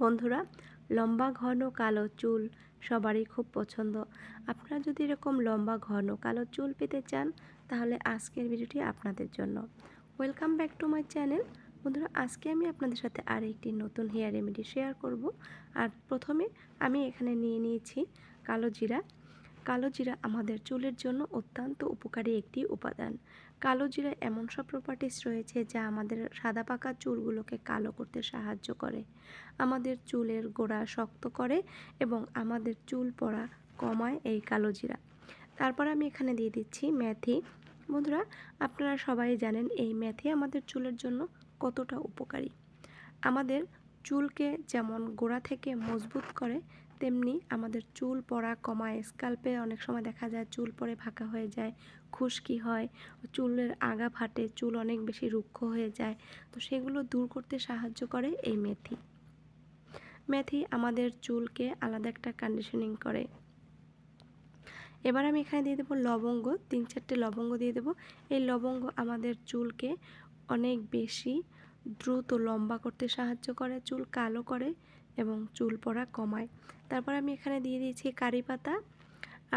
বন্ধুরা, লম্বা ঘন কালো চুল সবারই খুব পছন্দ। আপনারা যদি এরকম লম্বা ঘন কালো চুল পেতে চান তাহলে আজকের ভিডিওটি আপনাদের জন্য। Welcome back to my channel. বন্ধুরা, আজকে আমি আপনাদের সাথে আর একটি নতুন হেয়ার রেমেডি শেয়ার করব। আর প্রথমে আমি এখানে নিয়ে নিয়েছি কালো জিরা। কালো জিরা আমাদের চুলের জন্য অত্যন্ত উপকারী একটি উপাদান। কালো জিরা এমন সব প্রপার্টিস রয়েছে যা আমাদের সাদা পাকা চুলগুলোকে কালো করতে সাহায্য করে, আমাদের চুলের গোড়া শক্ত করে এবং আমাদের চুল পড়া কমায় এই কালো জিরা। তারপর আমি এখানে দিয়ে দিচ্ছি মেথি। বন্ধুরা, আপনারা সবাই জানেন এই মেথি আমাদের চুলের জন্য কতটা উপকারী। আমাদের চুলকে যেমন গোড়া থেকে মজবুত করে, তেমনি আমাদের চুল পড়া কমায়। স্ক্যাল্পে অনেক সময় দেখা যায় চুল পড়ে ফাঁকা হয়ে যায়, খুশকি হয়, চুলের আগা ফাটে, চুল অনেক বেশি রুক্ষ হয়ে যায়, তো সেগুলো দূর করতে সাহায্য করে এই মেথি। মেথি আমাদের চুলকে আলাদা একটা কন্ডিশনিং করে। এবার আমি এখানে দিয়ে দেবো লবঙ্গ, 3-4টে লবঙ্গ দিয়ে দেবো। এই লবঙ্গ আমাদের চুলকে অনেক বেশি দ্রুত লম্বা করতে সাহায্য করে, চুল কালো করে এবং চুল পড়া কমায়। তারপর আমি এখানে দিয়ে দিয়েছি কারি পাতা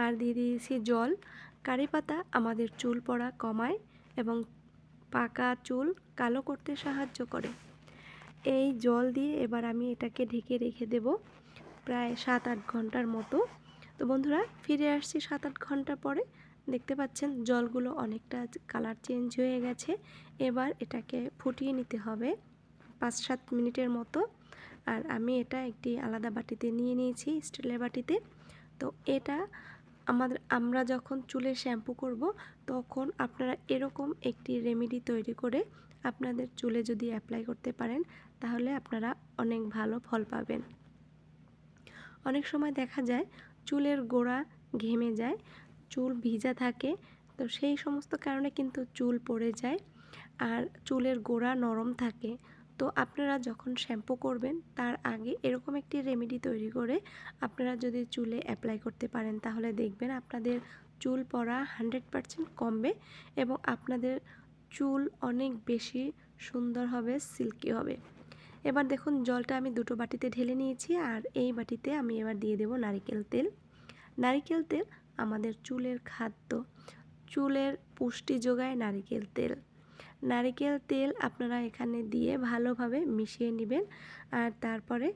আর দিয়ে দিয়েছি জল। কারি পাতা আমাদের চুল পড়া কমায় এবং পাকা চুল কালো করতে সাহায্য করে। এই জল দিয়ে এবার আমি এটাকে ঢেকে রেখে দেব প্রায় 7-8 ঘন্টার মতো। তো বন্ধুরা, ফিরে আসছি 7-8 ঘন্টা পরে। দেখতে পাচ্ছেন জলগুলো অনেকটা কালার চেঞ্জ হয়ে গেছে। এবার এটাকে ফুটিয়ে নিতে হবে 5-7 মিনিটের মতো। আর আমি এটা একটি আলাদা বাটিতে নিয়ে নিয়েছি, স্টিলের বাটিতে। তো এটা আমরা যখন চুলে শ্যাম্পু করব তখন আপনারা এরকম একটি রেমেডি তৈরি করে আপনাদের চুলে যদি অ্যাপ্লাই করতে পারেন তাহলে আপনারা অনেক ভালো ফল পাবেন। অনেক সময় দেখা যায় চুলের গোড়া ঘেমে যায়, চুল ভিজা থাকে, তো সেই সমস্ত কারণে কিন্তু চুল পড়ে যায় আর চুলের গোড়া নরম থাকে। তো আপনারা যখন শ্যাম্পু করবেন তার আগে এরকম একটি রেমেডি তৈরি করে আপনারা যদি চুলে অ্যাপ্লাই করতে পারেন তাহলে দেখবেন আপনাদের চুল পড়া 100% কমবে এবং আপনাদের চুল অনেক বেশি সুন্দর হবে, সিল্কি হবে। এবার দেখুন জলটা আমি 2টো বাটিতে ঢেলে নিয়েছি আর এই বাটিতে আমি এবার দিয়ে দেব নারিকেল তেল। নারিকেল তেল আমাদের চুলের খাদ্য, চুলের পুষ্টি যোগায় নারিকেল তেল। নারিকেল তেল আপনারা এখানে দিয়ে ভালোভাবে মিশিয়ে নেবেন আর তারপরে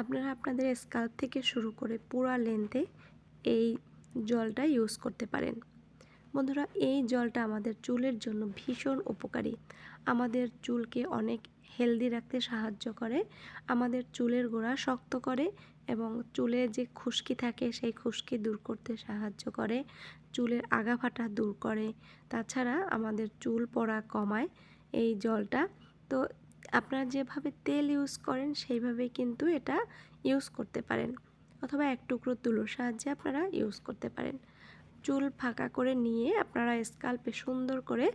আপনারা আপনাদের স্ক্যাল্প থেকে শুরু করে পুরো লেন্থে এই জলটা ইউজ করতে পারেন। বন্ধুরা, এই জলটা আমাদের চুলের জন্য ভীষণ উপকারী, আমাদের চুলকে অনেক হেলদি রাখতে সাহায্য করে, আমাদের চুলের গোড়া শক্ত করে এবং চুলে যে খুশকি থাকে সেই খুশকি দূর করতে সাহায্য করে, চুলের আগা ফাটা দূর করে, তাছাড়া আমাদের চুল পড়া কমায় এই জলটা। তো আপনারা যেভাবে তেল ইউজ করেন সেইভাবে কিন্তু এটা ইউজ করতে পারেন, অথবা এক টুকরো তুলোর সাহায্যে আপনারা ইউজ করতে পারেন। চুল ফাঁকা করে নিয়ে আপনারা স্ক্যাল্পে সুন্দর করে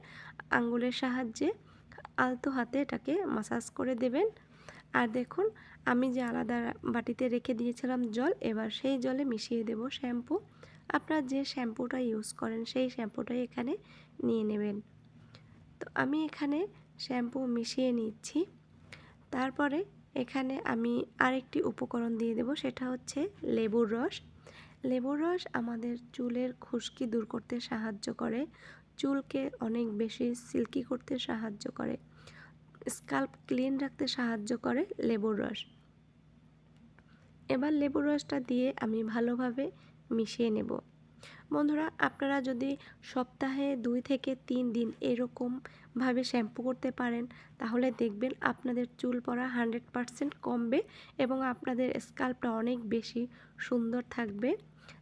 আঙ্গুলের সাহায্যে আলতো হাতে এটাকে মাসাজ করে দেবেন। আর দেখুন আমি যে আলাদা বাটিতে রেখে দিয়েছিলাম জল, এবার সেই জলে মিশিয়ে দেব শ্যাম্পু। আপনারা যে শ্যাম্পুটা ইউজ করেন সেই শ্যাম্পুটাই এখানে নিয়ে নেবেন। তো আমি এখানে শ্যাম্পু মিশিয়ে নিচ্ছি। তারপরে এখানে আমি আরেকটি উপকরণ দিয়ে দেব, সেটা হচ্ছে লেবুর রস। লেবুর রস আমাদের চুলের খুশকি দূর করতে সাহায্য করে, চুলকে অনেক বেশি সিল্কি করতে সাহায্য করে, স্ক্যাল্প ক্লিন রাখতে সাহায্য করে লেবুর রস। এবার লেবুর রসটা দিয়ে আমি ভালোভাবে মিশিয়ে নেব। বন্ধুরা, আপনারা যদি সপ্তাহে 2 থেকে 3 দিন এরকমভাবে শ্যাম্পু করতে পারেন তাহলে দেখবেন আপনাদের চুল পড়া 100% কমবে এবং আপনাদের স্ক্যাল্পটা অনেক বেশি সুন্দর থাকবে।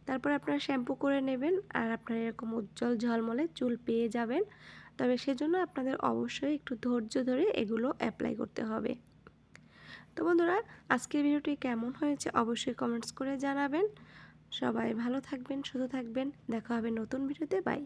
তারপর আপনারা শ্যাম্পু করে নেবেন আর আপনারা এরকম উজ্জ্বল ঝলমলে চুল পেয়ে যাবেন। তবে সেজন্য আপনাদের অবশ্যই একটু ধৈর্য ধরে এগুলো অ্যাপ্লাই করতে হবে। তো বন্ধুরা, আজকের ভিডিওটি কেমন হয়েছে অবশ্যই কমেন্টস করে জানাবেন। সবাই ভালো থাকবেন, সুস্থ থাকবেন। দেখা হবে নতুন ভিডিওতে। বাই।